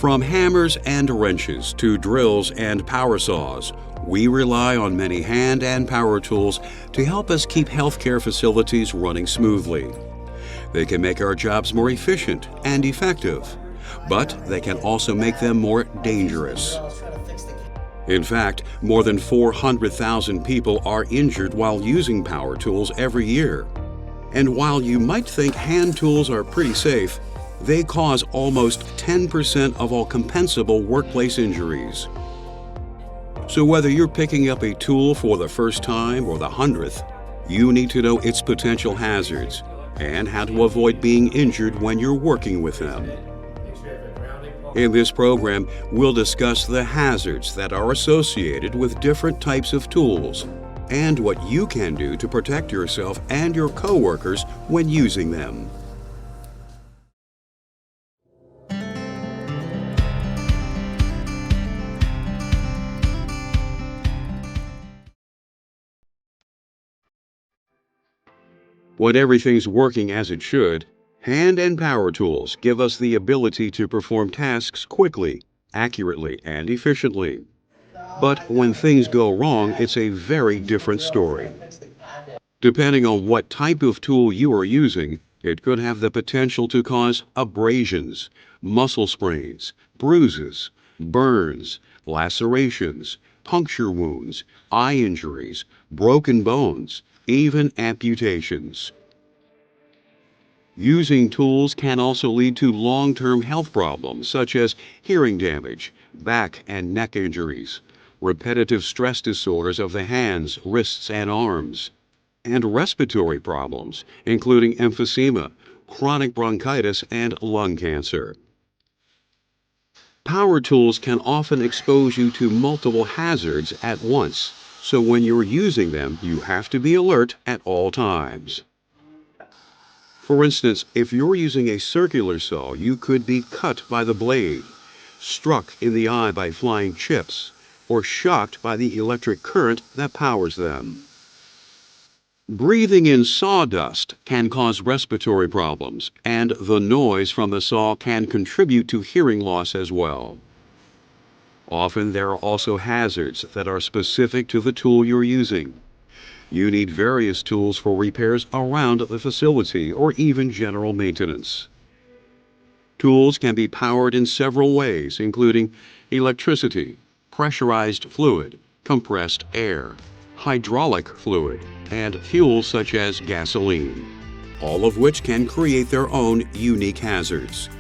From hammers and wrenches to drills and power saws, we rely on many hand and power tools to help us keep healthcare facilities running smoothly. They can make our jobs more efficient and effective, but they can also make them more dangerous. In fact, more than 400,000 people are injured while using power tools every year. And while you might think hand tools are pretty safe, they cause almost 10% of all compensable workplace injuries. So whether you're picking up a tool for the first time or the 100th, you need to know its potential hazards and how to avoid being injured when you're working with them. In this program, we'll discuss the hazards that are associated with different types of tools and what you can do to protect yourself and your coworkers when using them. When everything's working as it should, hand and power tools give us the ability to perform tasks quickly, accurately, and efficiently. But when things go wrong, it's a very different story. Depending on what type of tool you are using, it could have the potential to cause abrasions, muscle sprains, bruises, burns, lacerations, puncture wounds, eye injuries, broken bones, even amputations. Using tools can also lead to long-term health problems such as hearing damage, back and neck injuries, repetitive stress disorders of the hands, wrists, and arms, and respiratory problems, including emphysema, chronic bronchitis, and lung cancer. Power tools can often expose you to multiple hazards at once, so when you're using them, you have to be alert at all times. For instance, if you're using a circular saw, you could be cut by the blade, struck in the eye by flying chips, or shocked by the electric current that powers them. Breathing in sawdust can cause respiratory problems, and the noise from the saw can contribute to hearing loss as well. Often there are also hazards that are specific to the tool you're using. You need various tools for repairs around the facility or even general maintenance. Tools can be powered in several ways, including electricity, pressurized fluid, compressed air, hydraulic fluid, and fuels such as gasoline, all of which can create their own unique hazards.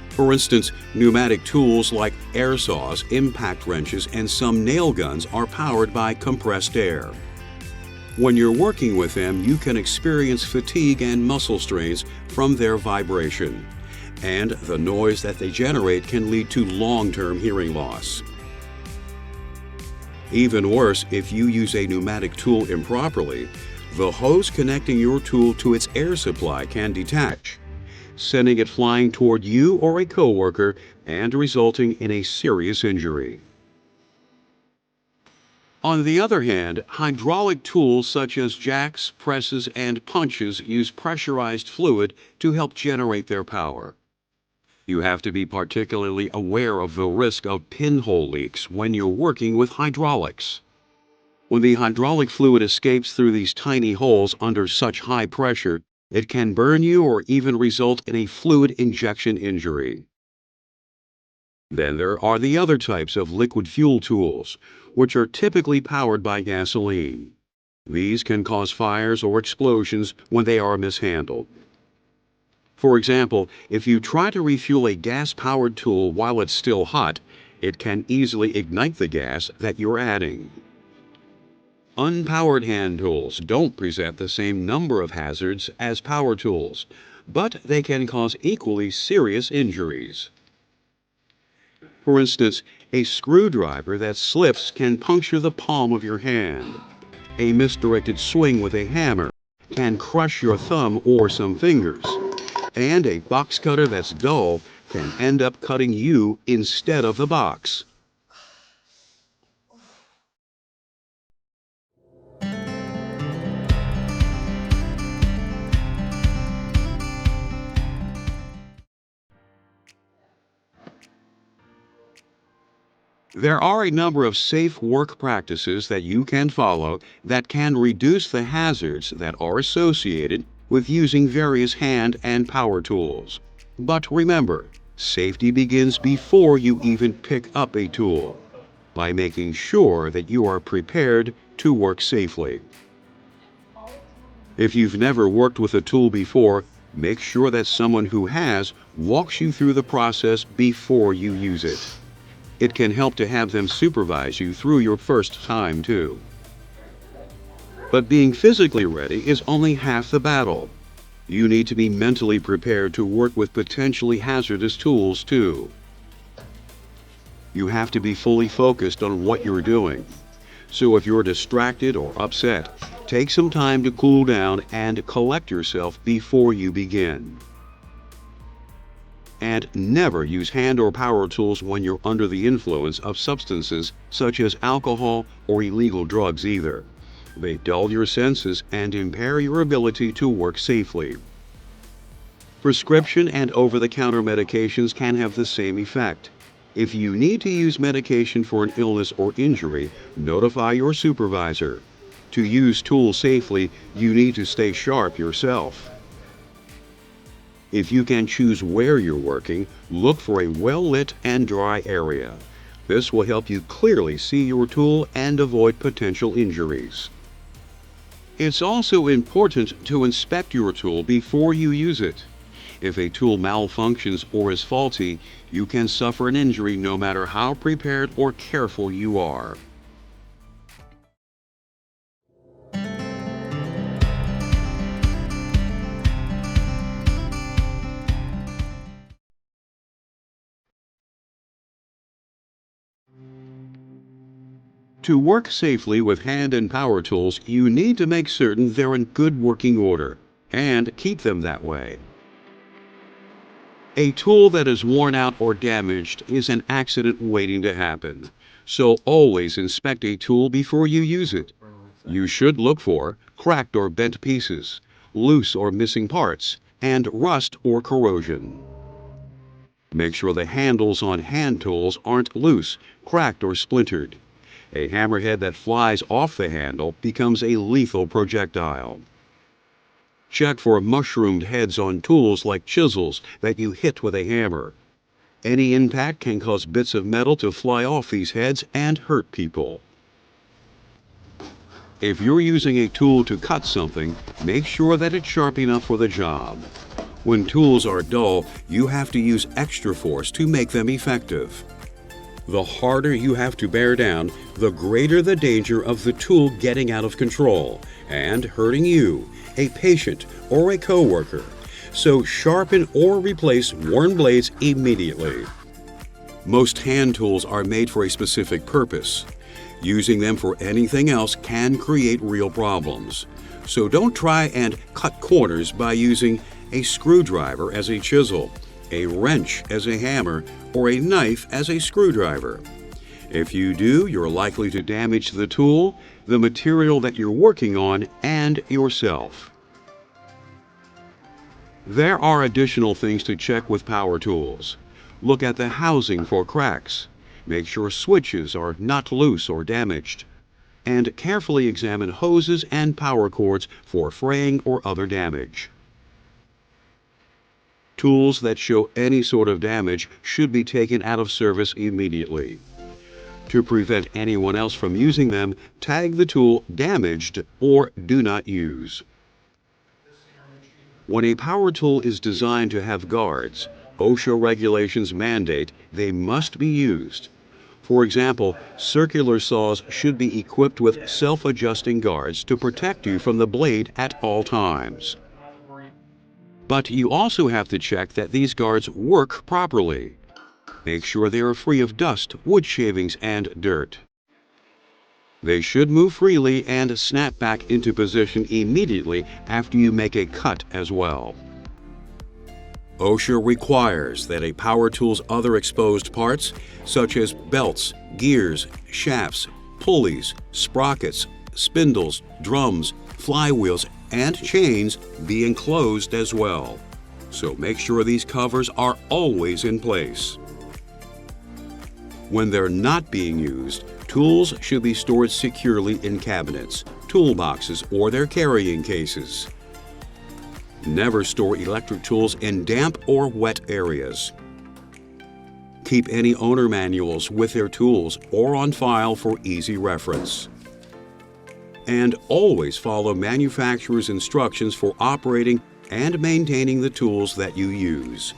For instance, pneumatic tools like air saws, impact wrenches, and some nail guns are powered by compressed air. When you're working with them, you can experience fatigue and muscle strains from their vibration, and the noise that they generate can lead to long-term hearing loss. Even worse, if you use a pneumatic tool improperly, the hose connecting your tool to its air supply can detach, sending it flying toward you or a coworker and resulting in a serious injury. On the other hand, hydraulic tools such as jacks, presses, and punches use pressurized fluid to help generate their power. You have to be particularly aware of the risk of pinhole leaks when you're working with hydraulics. When the hydraulic fluid escapes through these tiny holes under such high pressure, it can burn you or even result in a fluid injection injury. Then there are the other types of liquid fuel tools, which are typically powered by gasoline. These can cause fires or explosions when they are mishandled. For example, if you try to refuel a gas-powered tool while it's still hot, it can easily ignite the gas that you're adding. Unpowered hand tools don't present the same number of hazards as power tools, but they can cause equally serious injuries. For instance, a screwdriver that slips can puncture the palm of your hand. A misdirected swing with a hammer can crush your thumb or some fingers. And a box cutter that's dull can end up cutting you instead of the box. There are a number of safe work practices that you can follow that can reduce the hazards that are associated with using various hand and power tools. But remember, safety begins before you even pick up a tool, by making sure that you are prepared to work safely. If you've never worked with a tool before, make sure that someone who has walks you through the process before you use it. It can help to have them supervise you through your first time too. But being physically ready is only half the battle. You need to be mentally prepared to work with potentially hazardous tools too. You have to be fully focused on what you're doing. So if you're distracted or upset, take some time to cool down and collect yourself before you begin. And never use hand or power tools when you're under the influence of substances such as alcohol or illegal drugs either. They dull your senses and impair your ability to work safely. Prescription and over-the-counter medications can have the same effect. If you need to use medication for an illness or injury, notify your supervisor. To use tools safely, you need to stay sharp yourself. If you can choose where you're working, look for a well-lit and dry area. This will help you clearly see your tool and avoid potential injuries. It's also important to inspect your tool before you use it. If a tool malfunctions or is faulty, you can suffer an injury no matter how prepared or careful you are. To work safely with hand and power tools, you need to make certain they're in good working order and keep them that way. A tool that is worn out or damaged is an accident waiting to happen, so always inspect a tool before you use it. You should look for cracked or bent pieces, loose or missing parts, and rust or corrosion. Make sure the handles on hand tools aren't loose, cracked, or splintered. A hammerhead that flies off the handle becomes a lethal projectile. Check for mushroomed heads on tools like chisels that you hit with a hammer. Any impact can cause bits of metal to fly off these heads and hurt people. If you're using a tool to cut something, make sure that it's sharp enough for the job. When tools are dull, you have to use extra force to make them effective. The harder you have to bear down, the greater the danger of the tool getting out of control and hurting you, a patient, or a coworker. So sharpen or replace worn blades immediately. Most hand tools are made for a specific purpose. Using them for anything else can create real problems. So don't try and cut corners by using a screwdriver as a chisel, a wrench as a hammer, or a knife as a screwdriver. If you do, you're likely to damage the tool, the material that you're working on, and yourself. There are additional things to check with power tools. Look at the housing for cracks. Make sure switches are not loose or damaged. And carefully examine hoses and power cords for fraying or other damage. Tools that show any sort of damage should be taken out of service immediately. To prevent anyone else from using them, tag the tool damaged or do not use. When a power tool is designed to have guards, OSHA regulations mandate they must be used. For example, circular saws should be equipped with self-adjusting guards to protect you from the blade at all times. But you also have to check that these guards work properly. Make sure they are free of dust, wood shavings, and dirt. They should move freely and snap back into position immediately after you make a cut as well. OSHA requires that a power tool's other exposed parts, such as belts, gears, shafts, pulleys, sprockets, spindles, drums, flywheels, and chains, be enclosed as well. So make sure these covers are always in place. When they're not being used, tools should be stored securely in cabinets, toolboxes, or their carrying cases. Never store electric tools in damp or wet areas. Keep any owner manuals with their tools or on file for easy reference. And always follow manufacturer's instructions for operating and maintaining the tools that you use.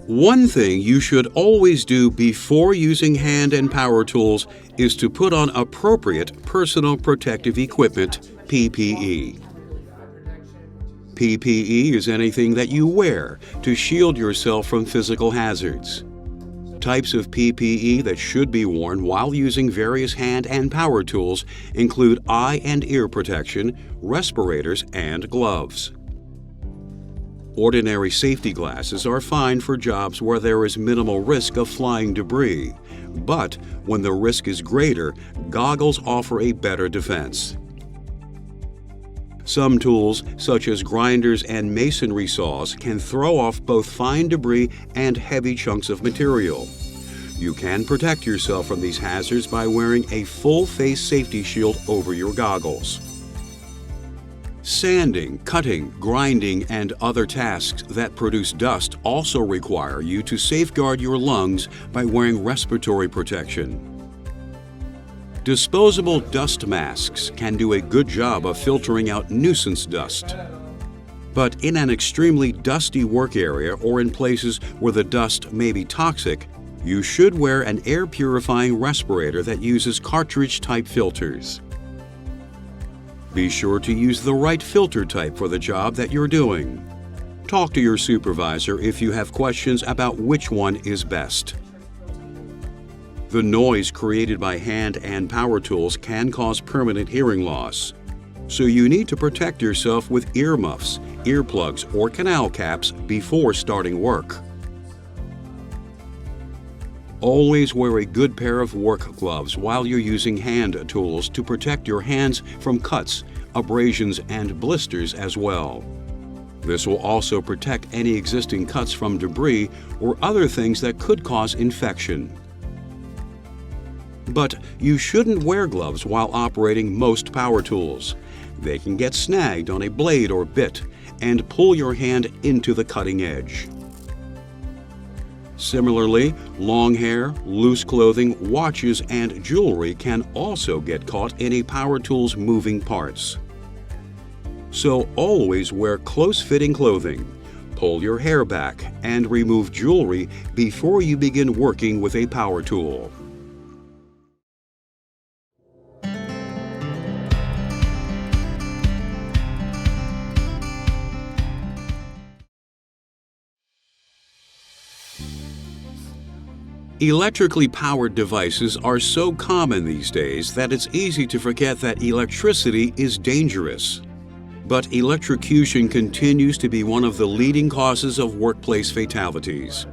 One thing you should always do before using hand and power tools is to put on appropriate personal protective equipment, PPE. PPE is anything that you wear to shield yourself from physical hazards. Types of PPE that should be worn while using various hand and power tools include eye and ear protection, respirators, and gloves. Ordinary safety glasses are fine for jobs where there is minimal risk of flying debris, but when the risk is greater, goggles offer a better defense. Some tools, such as grinders and masonry saws, can throw off both fine debris and heavy chunks of material. You can protect yourself from these hazards by wearing a full-face safety shield over your goggles. Sanding, cutting, grinding, and other tasks that produce dust also require you to safeguard your lungs by wearing respiratory protection. Disposable dust masks can do a good job of filtering out nuisance dust. But in an extremely dusty work area or in places where the dust may be toxic, you should wear an air purifying respirator that uses cartridge-type filters. Be sure to use the right filter type for the job that you're doing. Talk to your supervisor if you have questions about which one is best. The noise created by hand and power tools can cause permanent hearing loss, so you need to protect yourself with earmuffs, earplugs, or canal caps before starting work. Always wear a good pair of work gloves while you're using hand tools to protect your hands from cuts, abrasions, and blisters as well. This will also protect any existing cuts from debris or other things that could cause infection. But you shouldn't wear gloves while operating most power tools. They can get snagged on a blade or bit and pull your hand into the cutting edge. Similarly, long hair, loose clothing, watches, and jewelry can also get caught in a power tool's moving parts. So always wear close-fitting clothing, pull your hair back, and remove jewelry before you begin working with a power tool. Electrically powered devices are so common these days that it's easy to forget that electricity is dangerous. But electrocution continues to be one of the leading causes of workplace fatalities.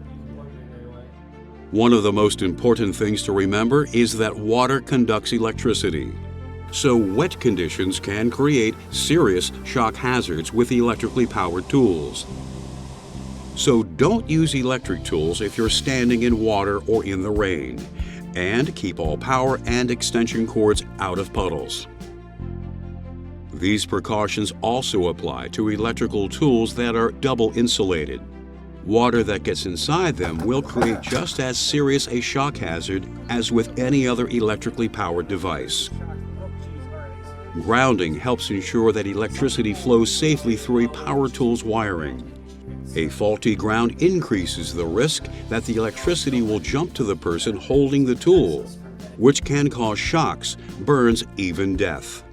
One of the most important things to remember is that water conducts electricity. So wet conditions can create serious shock hazards with electrically powered tools. So don't use electric tools if you're standing in water or in the rain, and keep all power and extension cords out of puddles. These precautions also apply to electrical tools that are double insulated. Water that gets inside them will create just as serious a shock hazard as with any other electrically powered device. Grounding helps ensure that electricity flows safely through a power tool's wiring. A faulty ground increases the risk that the electricity will jump to the person holding the tool, which can cause shocks, burns, even death.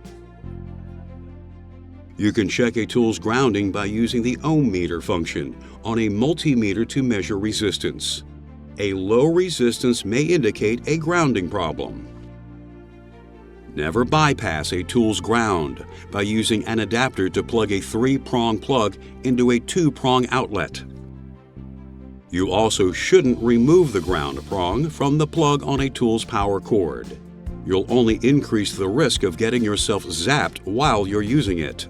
You can check a tool's grounding by using the ohm meter function on a multimeter to measure resistance. A low resistance may indicate a grounding problem. Never bypass a tool's ground by using an adapter to plug a 3-prong plug into a 2-prong outlet. You also shouldn't remove the ground prong from the plug on a tool's power cord. You'll only increase the risk of getting yourself zapped while you're using it.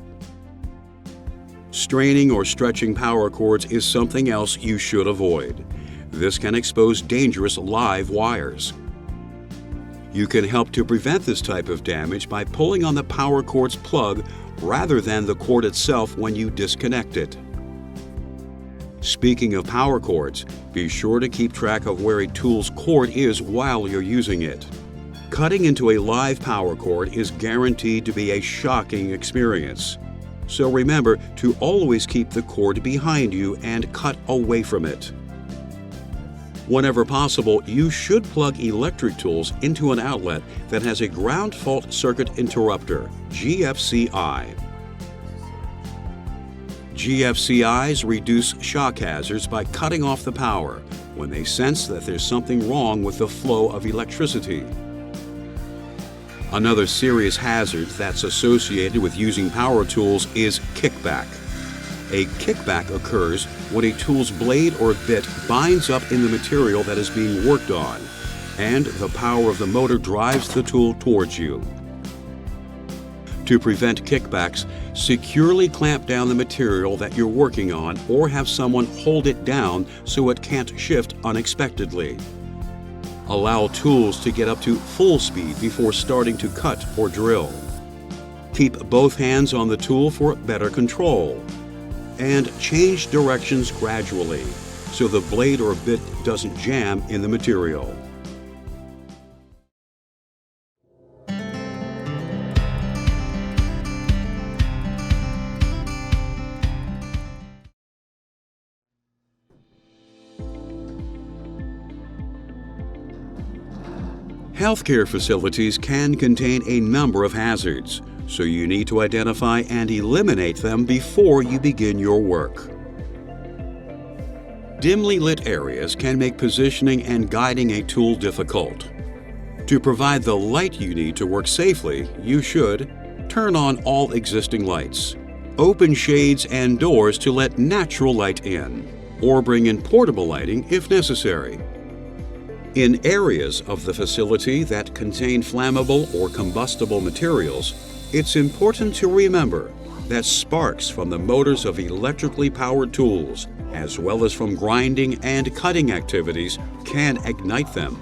Straining or stretching power cords is something else you should avoid. This can expose dangerous live wires. You can help to prevent this type of damage by pulling on the power cord's plug rather than the cord itself when you disconnect it. Speaking of power cords, be sure to keep track of where a tool's cord is while you're using it. Cutting into a live power cord is guaranteed to be a shocking experience. So remember to always keep the cord behind you and cut away from it. Whenever possible, you should plug electric tools into an outlet that has a ground fault circuit interrupter, GFCI. GFCIs reduce shock hazards by cutting off the power when they sense that there's something wrong with the flow of electricity. Another serious hazard that's associated with using power tools is kickback. A kickback occurs when a tool's blade or bit binds up in the material that is being worked on, and the power of the motor drives the tool towards you. To prevent kickbacks, securely clamp down the material that you're working on or have someone hold it down so it can't shift unexpectedly. Allow tools to get up to full speed before starting to cut or drill. Keep both hands on the tool for better control. And change directions gradually so the blade or bit doesn't jam in the material. Healthcare facilities can contain a number of hazards, so you need to identify and eliminate them before you begin your work. Dimly lit areas can make positioning and guiding a tool difficult. To provide the light you need to work safely, you should turn on all existing lights, open shades and doors to let natural light in, or bring in portable lighting if necessary. In areas of the facility that contain flammable or combustible materials, it's important to remember that sparks from the motors of electrically powered tools, as well as from grinding and cutting activities, can ignite them.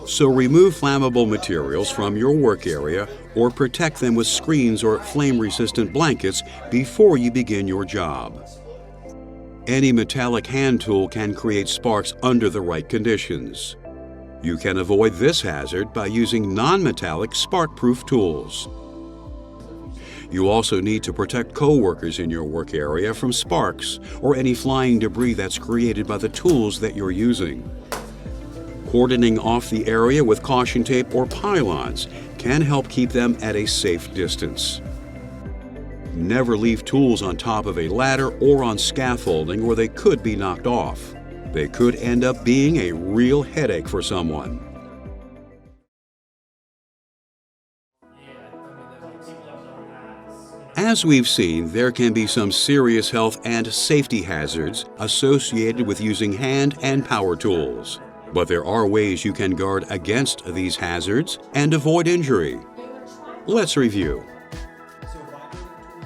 So remove flammable materials from your work area or protect them with screens or flame-resistant blankets before you begin your job. Any metallic hand tool can create sparks under the right conditions. You can avoid this hazard by using non-metallic spark-proof tools. You also need to protect co-workers in your work area from sparks or any flying debris that's created by the tools that you're using. Cordoning off the area with caution tape or pylons can help keep them at a safe distance. Never leave tools on top of a ladder or on scaffolding where they could be knocked off. They could end up being a real headache for someone. As we've seen, there can be some serious health and safety hazards associated with using hand and power tools. But there are ways you can guard against these hazards and avoid injury. Let's review.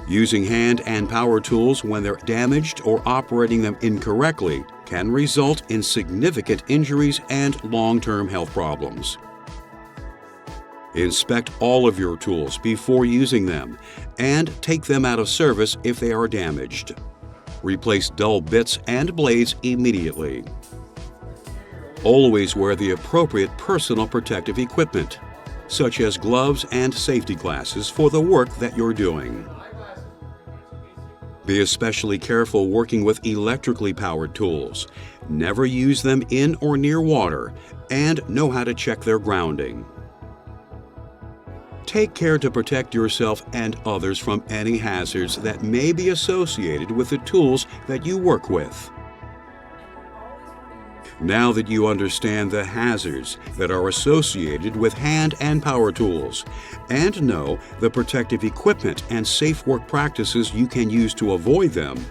Using hand and power tools when they're damaged or operating them incorrectly can result in significant injuries and long-term health problems. Inspect all of your tools before using them and take them out of service if they are damaged. Replace dull bits and blades immediately. Always wear the appropriate personal protective equipment, such as gloves and safety glasses for the work that you're doing. Be especially careful working with electrically powered tools. Never use them in or near water, and know how to check their grounding. Take care to protect yourself and others from any hazards that may be associated with the tools that you work with. Now that you understand the hazards that are associated with hand and power tools, and know the protective equipment and safe work practices you can use to avoid them,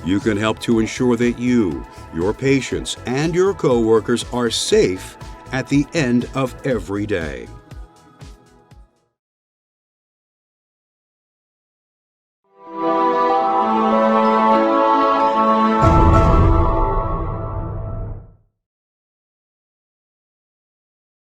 You can help to ensure that you, your patients, and your coworkers are safe at the end of every day.